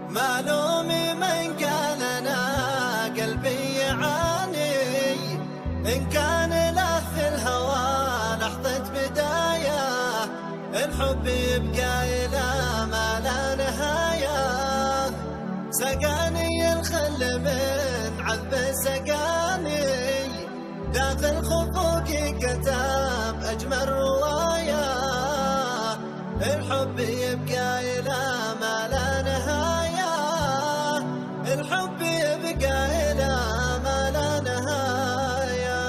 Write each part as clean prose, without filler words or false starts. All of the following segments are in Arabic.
معلومي من قال أنا قلبي يعاني، إن كان له في الهوى لحظة بداية، الحب يبقى إلى ما لا نهاية. سقاني الخل من عذب سقاني، داخل خفوقي كتاب أجمل رواية. الحب يبقى إلى ما لا نهاية، الحب يبقى إلى ما لا نهاية.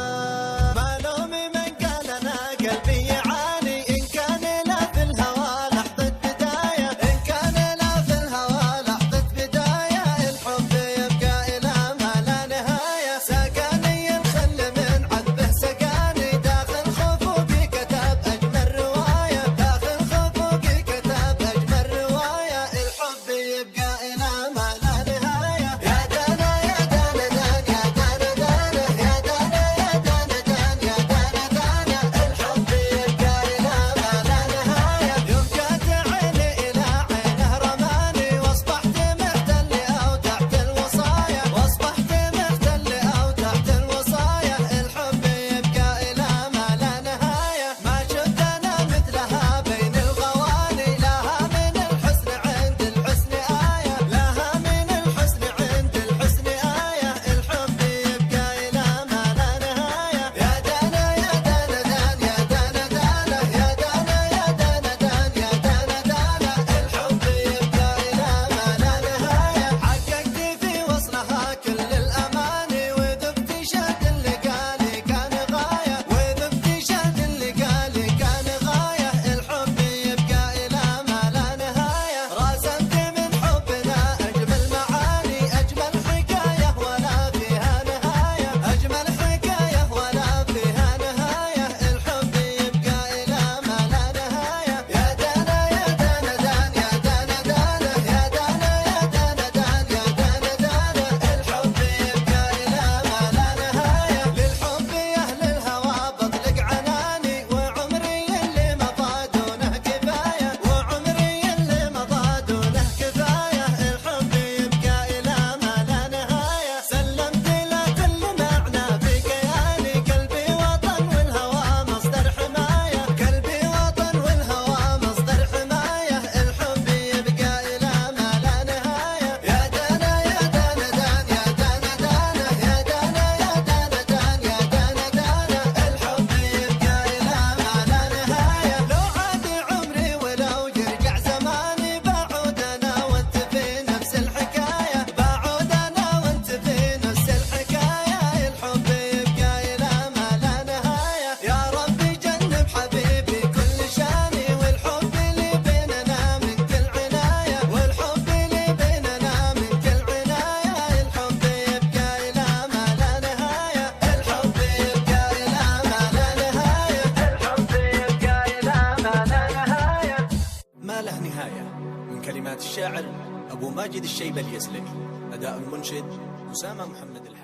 معلومي من قال أنا قلبي يعاني، إن كان له في الهوى لحظة بداية، إن كان له في الهوى لحظة بداية، الحب يبقى إلى ما لا نهاية. سقاني الخل من عذبه سقاني، داخل خفوقي كتاب أجمل رواية، داخل خفوقي كتاب أجمل رواية. الحب يبقى إلى ما لا نهاية. يا دانا يا دانا دان، يا دانا دانا، يا دانا يا دانا دان، يا دانا دانا. الحب يبقى إلى ما لا نهاية. يوم جات عيني إلى عينه رماني، واصبحت محتل أو تحت الوصايا، واصبحت محتل أو تحت الوصايا. الحب يبقى إلى ما لا نهاية. ما شفت أنا مثلها بين الغواني، لها من الحسن عند الحسن آية، لها من الحسن عند الحسن آية. الحب يبقى إلى ما لا نهاية. يا دانا يا دانا دان، يا دانا دانا، يا دانا يا دانا دان، يا دانا دانا. الحب يبقى إلى ما لا نهاية. حققت في وصلها كل الأماني، وذبت شهد اللي قالي كان غاية، وذبت شهد اللي قالي كان غاية. الحب يبقى إلى ما لا نهاية. راسمت من حبنا أجمل معاني، أجمل حكاية ولا فيها نهاية، أجمل حكاية ولا فيها نهاية. الحب يبقى إلى ما لا نهاية. يا دانا يا دانا دان، يا دانا دانا، يا دانا يا دانا دان، يا دانا دانا. الحب يبقى إلى ما لا نهاية. للحب يا أهل الهوى بطلق عناني، وعمري اللي مضى دونه كفاية، وعمري اللي مضى دونه كفاية. الحب يبقى إلى ما لا نهاية. سلمت له كل معنى في كياني، قلبي وطن والهوى مصدر حماية، قلبي وطن والهوى مصدر حماية. الحب يبقى إلى ما لا نهاية. يا دانا يا دانا دان، يا دانا دانا، يا دانا يا دانا دان، يا دانا دانا. الحب يبقى إلى ما لا نهاية. لو عاد عمري ولو يرجع زماني، بعود أنا وأنت في نفس الحكاية، بعود أنا وأنت في نفس الحكاية. الحب يبقى إلى ما لا نهاية. يا ربي جنب حبيبي كل شاني، والحب اللي بيننا من كل عناية، والحب اللي بيننا من كل عناية. الحب يبقى إلى ما لا نهاية. الحب يبقى إلى ما لا نهاية. الحب يبقى إلى ما لا نهاية. ما له نهاية، من كلمات الشاعر أبو ماجد الشيبة اليزلمي، أداء المنشد أسامة محمد الحسين.